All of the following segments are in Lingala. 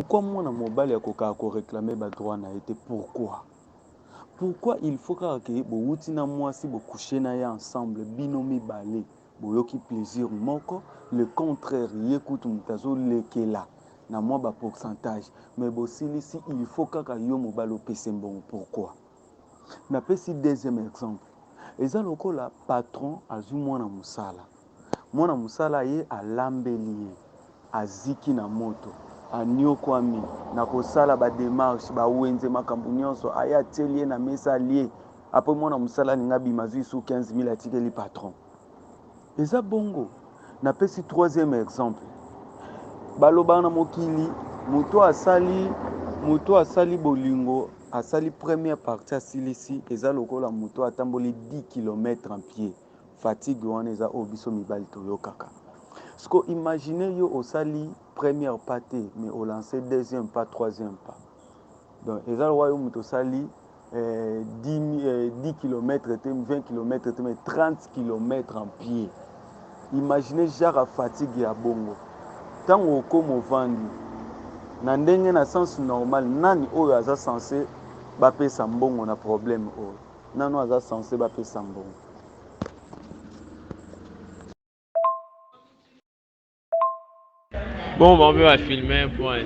Pourquoi moi na mobile ya koka ko réclamer ba droit na été pourquoi il faut que bouti na mwasi bo coucher na ya ensemble bino mibale boyoki plaisir moko le contraire yekutu mutazo lekela na mwa ba pourcentage mais bosilisi il faut kaka yo mobile opese mbongo pourquoi na pesi deuxième exemple eza lokola patron azwi mwana musala ye alambeli ye aziki na moto aniokwami na kosala bademarshe bawenze makambo nyonso aye atieli ye na mesa alie apres mwana mosala alingi abima azwi su 15 000 atikeli patron eza bongo napesi troisième exemple balobaka na mokili moto asali bolingo asali première partie asilisi eza lokola moto atamboli 10 km en pied fatigue wana eza oyo biso mibali toyokaka siko imagine yo osali première pas te mais olancé deuxième pas troisième pas donc eza lokola yo moto osali 10 km te 20 km te mais 30 km en pied imagine genre fatigue ya bongo ntango okoma ovandi na ndenge na sens normal nani oyo aza censé bapesa mbongo na problème oyo nani aza censé bapesa mbongo Bon, on va filmer un point.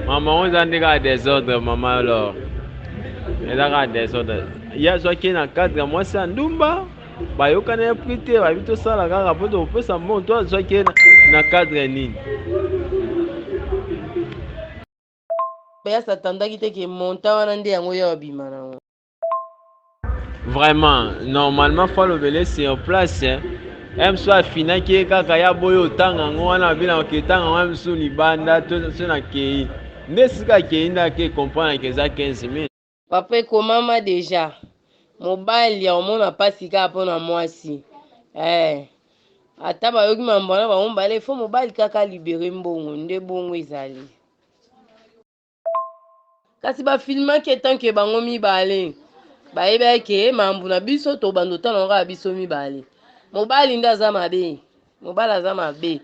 Maman, on a des désordres, maman, alors. Il y a des désordres. Il y a ce qui est dans le cadre, moi, c'est un Ndumba. Bah, il y a un prité, bah, il y a ça, la gare, après, on peut s'en bon, toi, ce qui est dans le cadre, Nini. Vraiment, normalement, il faut le veiller sur place. Même soit final qui est kakaya boyo tanga ngwana bila kitanga même sous libanda tout sur na kei nesika kei nda ke comprendre que ça 15 000 papa komama déjà mobali ya omona pasi kaka mpona mwasi ata bayoki mambo wana bango mobali fo mobali kaka libere mbongo nde bongo ezali kasi bafilmaki etanke bango mibale bayebaki mambu na biso to bando tala kaka biso mibale mobali nde aza mabe mobali aza mabe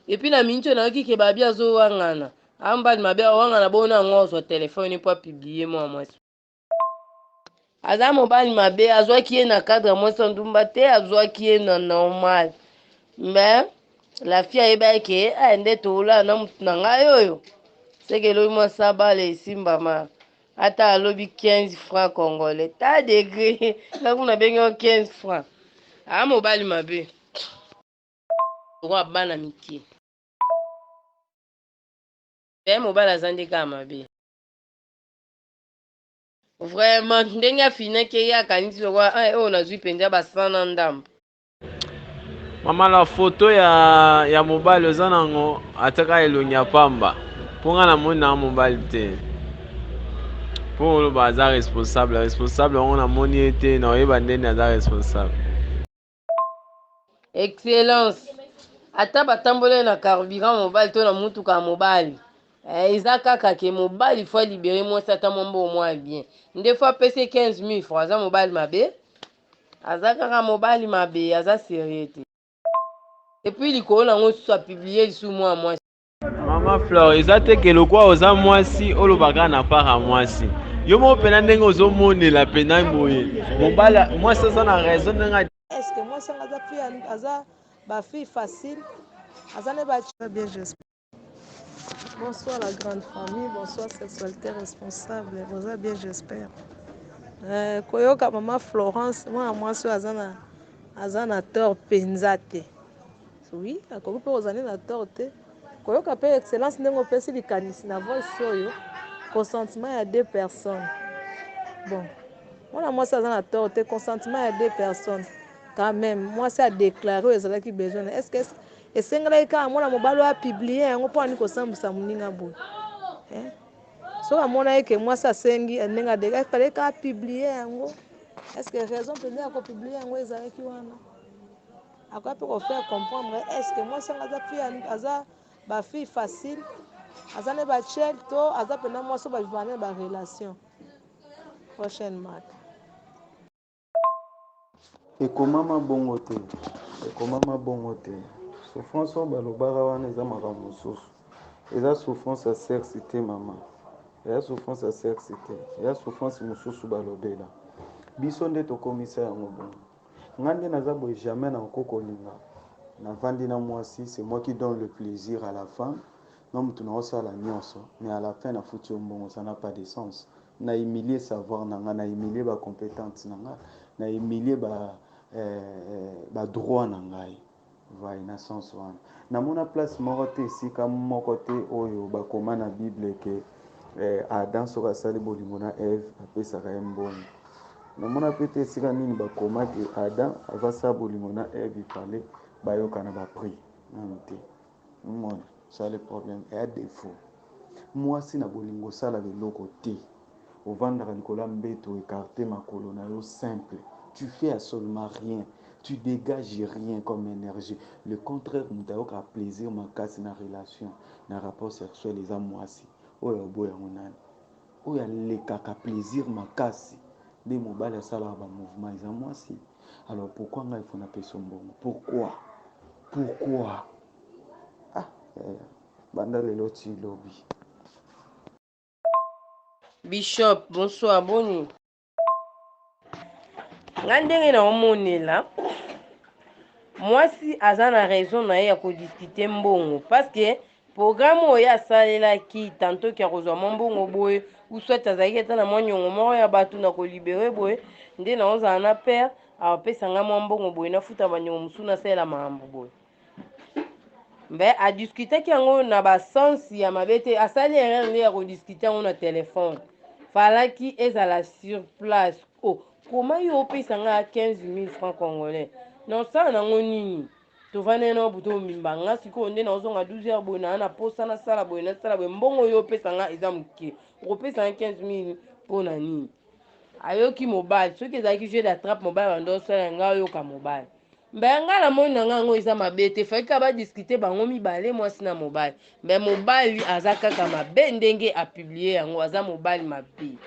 epuis na miniti oyo nayoki ke babi azowangana ambali mabe awangana bona yango azwa telefone po apiblie mwa mwasi aza mobali mabe azwaki ye na cadre ya mwasi ndumba te azwaki ye na normal mais la fille ayebaki nde toolala na mutu na ngai oyo seke elobi mwasi abala esimbama ata alobi 15 francs congolais ta degré kakuna bengi 15 francs aa mobali mabe oko abana mike pe mobali aza nde kaka mabe vraiment ndenge afinaki ye akanisi lokola oyo nazwi mpenza basana ndambo mama la photo ya mobali oza nango ataka elongi ya pamba mpo nga namoni na mobali te mpo oloba aza responsable yango namoni ye te na oyeba ndeni aza responsable excellence ata batamboli na carburant mobali to na mutuka ya mobali eza kaka ke mobali fo libere mwasi ata mwambo mwa bien nde fo apesi 15 000 francs aza mobali mabe aza kaka mobali mabe aza serie te epuis likolo nango susu apiblie lisu mwa mwasi mama fleur eza te ke lokwa oza mwasi olobaka na part ya mwasi yo moko mpena ndenge ozomonela mpena boye mobali mwasi aza na raison ndenge est-ce que mwasi yango aza bafille facile aza ne bien j'espère. Bonsoir la grande famille, bonsoir sexualité responsable, vous bien j'espère. Koyoka mama Florence mwana mwasi aza na tort penza te oui akoki mpe ozali na tort te koyoka mpe excellence ndenge opesi likanisi na voice oyo consentement ya 2 personnes bon mwana mwasi aza na tort te consentement ya 2 personnes quand même mwasi adéclaré oyo ezalaki besoin est-ce que esengelaki kaka mwana mobali oyo apiblie yango mpo ani kosambwisa moninga boye soki amona eke mwasi asengi ndenge adéclaré kaka apiblie yango est-ce que raison mpenza ya kopiblie yango ezalaki wana akoya mpe kofaire comprendre est-ce que mwasi yango aza bafille facile aza ne bachel to aza mpena mwasi oyo bavivana ne barelation prochaine marque ekomama bongo te souffrance oyo balobaka wana eza makambo mosusu eza souffrance ya sexe te mama, eya souffrance ya sexe te, eya souffrance mosusu balobela biso nde tokomisa yango bongo. Nga nde naza boye jamais nakoki kolinga navandi na mwasi, c'est moi qui donne le plaisir à la fin na mutu naosala nyonso, mais à la fin nafuti yo mbongo, ça n'a pas de sens. Na humilier savoir na nga, na humilier bacompétence na nga, na humilier badroit na ngai. Vai na sens wana namona place moko te esika moko te oyo bakoma na bible ke Adam soki asali bolingo na Eve apesaka ye mbongo. Namona pe te esika nini bakoma ke Adam azasala bolingo na Eve ifale bayokana bapri nanu te. Mona ça le problème eya défaut. Mwasi na bolingo osala biloko te, ovandaka likolo ya mbeto ekarte makolo na yo simple, tu fais absolument rien, tu dégages rien comme énergie. Le contraire, mutu ayoka plaisir makasi na relation na rapport sexuel eza mwasi oyo aboya yango nani, oyo alekaka plaisir makasi nde mobali asalaka bamouvement eza mwasi. Alors pourquoi ngai ifo napesa mbongo? Pourquoi banda lelo ti lobi. Bishop, bonsoir, boni. Nga ndenge na omonela mwasi aza na raison na ye ya kodiskute mbongo parce que programme oyo asalelaki tanto ki akozwa mwa mbongo boye ou soit azalaki ata na mwa nyongo moko ya bato na kolibere boye nde naozala na pere apesanga mwa mbongo boye nafuta banyongo mosusu nasalela makambo boye mbe adiskutaki yango na basensi ya mabe te, asali erreur nde ya kodiskute yango na telefone. Falaki ezala sur place. Oh, comment yo opesanga 15 000 francs congolais? Non ça nango nini? Tovane na buto mimba nga siko nde naozonga 12 heures boye na posa na sala boye mbongo yo opesanga eza muke. Okopesanga 15 000 pona nini? Ayoki mobile, soki ezalaki jeu d'attrape mobile bando osala nga oyoka mobile. Mbe nga na moni na nga ngo eza mabe te, faki ka badiscute bango mibale mwasi na mobile. Mbe mobile aza kaka mabe ndenge apublie yango aza mobile mabe.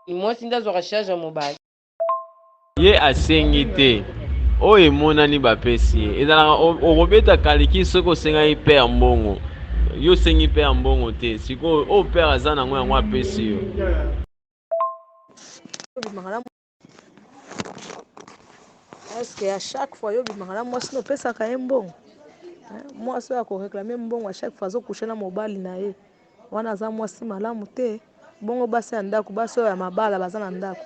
Mwasi ndazwaka charge ya mobile. Ye asengi te oyo emonani bapesi ye ezalaka okobeta kaliki soki osenga ye pere mbongo yo osengi pere mbongo te sikoyo oyo pere aza nango yango apesi yo. Est-ce que à chaque fois yo bimaka na mwasi no pesaka ye mbongo? Mwasi oyo akoreklame mbongo à chaque fois azokouche na mobali na ye wana aza mwasi malamu te. Bongo basi ya ndako, basi oyo ya mabala baza na ndako.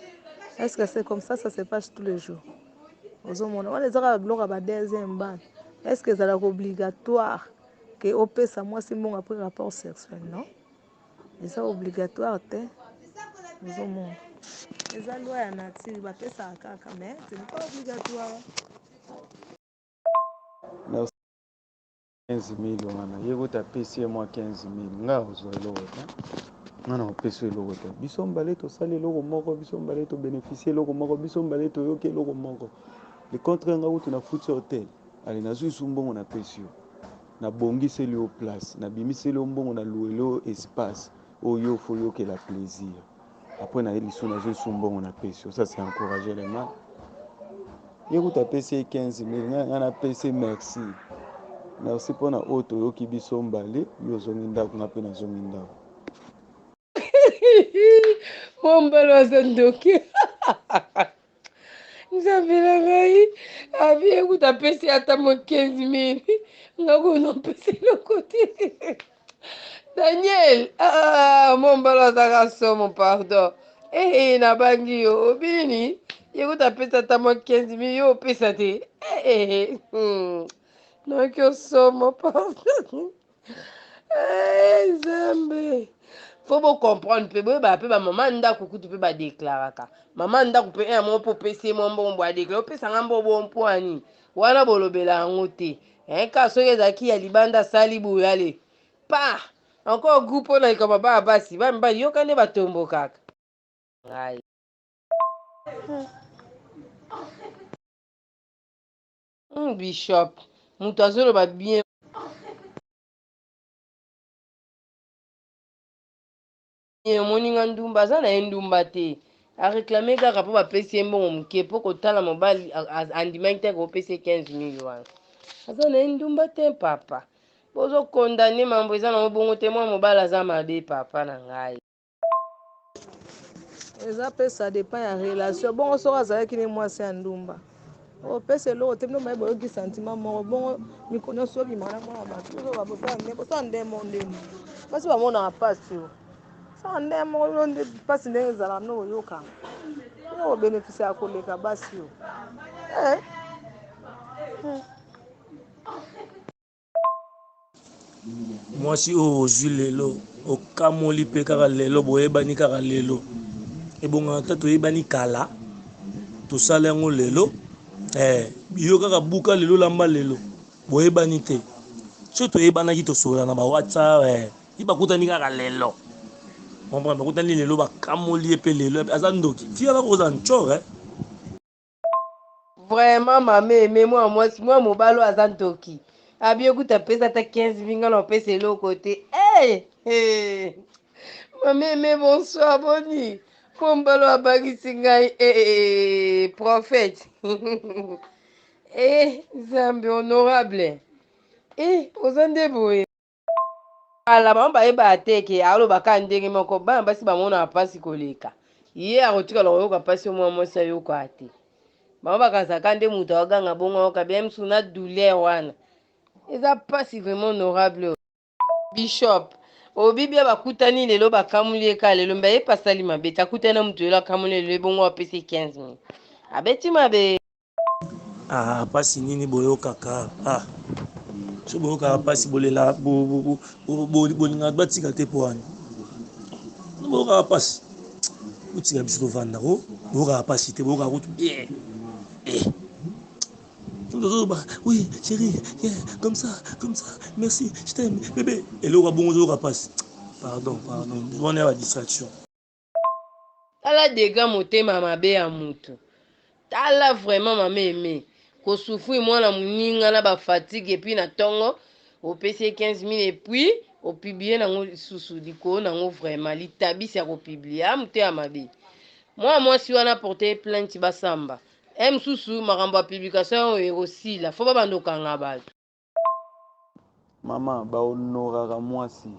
Est-ce que c'est comme ça se passe tous les jours? Ozomona wana ezaka biloko ba deuxième bande. Est-ce que ezalaka obligatoire ke opesa mwasi mbongo après rapport sexuel? Non, eza obligatoire te. Ozomona eza loi ya nature bapesaka kaka mais ce n'est pas obligatoire. Merci. 15 000 wana ye koti apesi ye mwa 15 000 nga ozwa eloko te, nga na opesa eloko te. Biso mbale tosali eloko moko, biso mbale tobénéficie eloko moko, biso mbale toyoki eloko moko. Le contraire nga kutu nafuti hotel ali nazwi lisu mbongo napesi yo, nabongiseli yo place, nabimiseli yo mbongo na lueli yo espace oyo fo yokela plaisir. Après na ye lisu nazwi lisu mbongo napesi yo, ça c'est encourager le mal. Ye kutu apesi ye 15 000 nga napesi merci. Merci pour na oto yoki biso mbale yo zongi ndako nga pe nazongi ndako. Mombalo azandoki. Nzambela ngai abi ekuta apesi ata mo 15 000 nga kono pesi loko te. Daniel, mombalo azaka somo pardon. Nabangi yo obini ekuta apesi ata mo 15 000 yo opesa te. Noki osomo pardon. Nzambe. Faut bo comprendre pe boyeba pe bamama ndako kutu pe badeklaraka mama ndako pe mo mpo opesi mo mbongo adeklara opesanga mbo mpo ani wana bolobela yango te ka soki ezalaki ya libanda asali boye ale pa encore groupe mpo na likama baya basi bamibali yoka nde batombokaka bishop moto azoloba bien moninga ndumba aza na ye ndumba te areklame kaka mpo bapesi ye mbongo moke mpo kotala mobali andimaki te kopesi 15 000 wana aza na ndumba te papa bozo condamner mambo eza na bongo te mwa mobala aza mabe papa na ngai eza mpe ça dépend ya relation bongo soko azalaki ne mwasi ya ndumba opesa eloko te bino mayeba oyoki sentiment moko bongo mikolo nyonso obimaka na mwana bato ozo babosala ndembo so ndemo ndemo mpasi bamonaka mpasi o so ndemo yo nde mpasi ndenge ezala no oyokanga yo obénéfice ya koleka basi o mwasi oyo ozwi lelo okamoli mpe kaka lelo boyebani kaka lelo ebongaka ta toyebani kala tosala yango lelo yo kaka buka lelo lamba lelo boyebani te so toyebanaki tosola na bawhatsapp bakutani kaka lelo bakutani lelo bakamoli ye mpe lelo aza ndoki tia bakoza ncore vraiment mama eme mwa mobali oyo aza ntoki abi okuta pesa ata 15 vinga na opesa eloko te mama eme bonsoir boni po mbalo abangisi ngai prophète nzambe honorable oza nde boye ala bango bayeba ateke alobaka ndenge moko bana basi bamonaka mpasi koleka ye akotikala koyoka mpasi omwa mwasi ayoka te bango bakazaka nde moto aganga bongo ayoka bia misu na douleur wana eza mpasi vraiment honorable bishop obibia bakutani lelo bakamuli eka lelo mba epasali mabe te akutani na moto lelo akamuli lelo ebongo apesi 15 000 abeti mabe mpasi nini boyokaka so boyokaka mpasi bolela bolingaka batika te po wana boyokaka mpasi botika biso tovandako boyokaka mpasi te boyokaka kutu bien oui chérie comme ça merci je t'aime bébé eloko bongo ozoyoka mpasi pardon wana ya badistraction tala dega motema mabe ya motu tala vraiment mama eme kosufri mwana moninga na bafatigue epuis na ntongo opesi 15 000 epuis opiblie nango lisusu likolo nango vraiment litabisi ya kopiblie amote ya mabe mwa mwasi wana porte plainte basamba mosusu makambo ya publication oyo ekosila fo babandokanga bato mama bahonoraka mwasi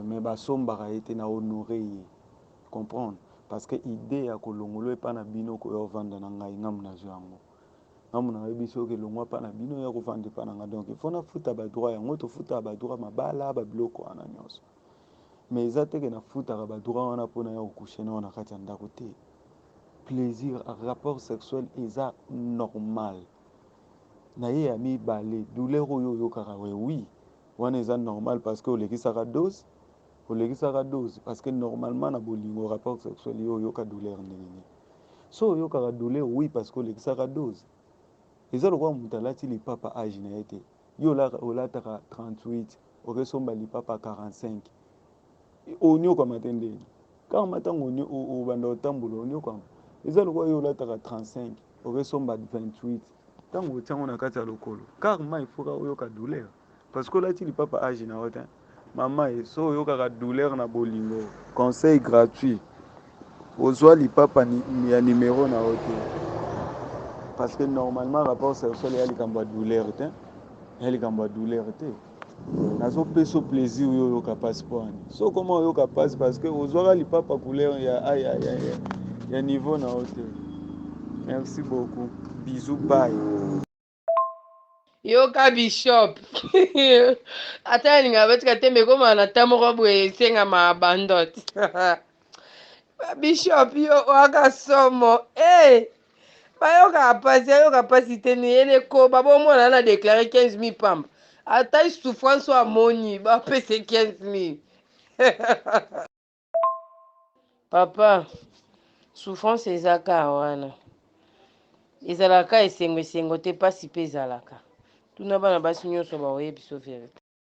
me basombaka ye te na honore ye comprendre parce que idée ya kolongolo epa na bino koya ovanda na ngai ngamu nazwa yango ngamu nayebi soki elongwa mpa na bino ya kovanda epa na ngai donc ifo nafuta badroit yango tofutaka badroit mabala babiloko wana nyonso mais eza teke nafutaka badroit wana mpona ya kokushe na wana kati ya ndako te plaisir rapport sexuel eza normal na ye ya mibale douleur oyo oyokaka oui wana eza normal parce que olekisaka dose parce que normalement na bolingo rapport sexuel yo oyoka douleur ndenge so oyokaka douleur oui parce que olekisaka dose eza lokola moto alati lipapa age na ye te yo olataka 38 okesomba lipapa 45 onyokama te ndenge kaka ntango obanda otambola onyokama eza lokola yo olataka 35 okesomba 28 ntango otiango na kati ya lokolo karma ifoka oyoka douleur parce que olati lipapa age na yo te mama so oyokaka douleur na bolingo conseil gratuit ozwa lipapa ya numero na yo te parce que normalement rapport sexuel ya likambo ya douleur te nazopesa plaisir oyo oyoka mpasi mpo wani so koma oyoka mpasi parce que ozwaka lipapa couleur ya niveau na yo te merci beaucoup bisous bye yoka bishop ata alinga batika te mekoma na ta moko boye esengama abandote bishop yo waka somo bayoka mpasi te niyele koba bomona na déclaré 15 000 pamba ata souffrance oyo amoni bapese 15 000 papa souffrance ezaka wana ezalaka esengo te mpasi mpe ezalaka tuna bana basi nyonso baoyebi so verité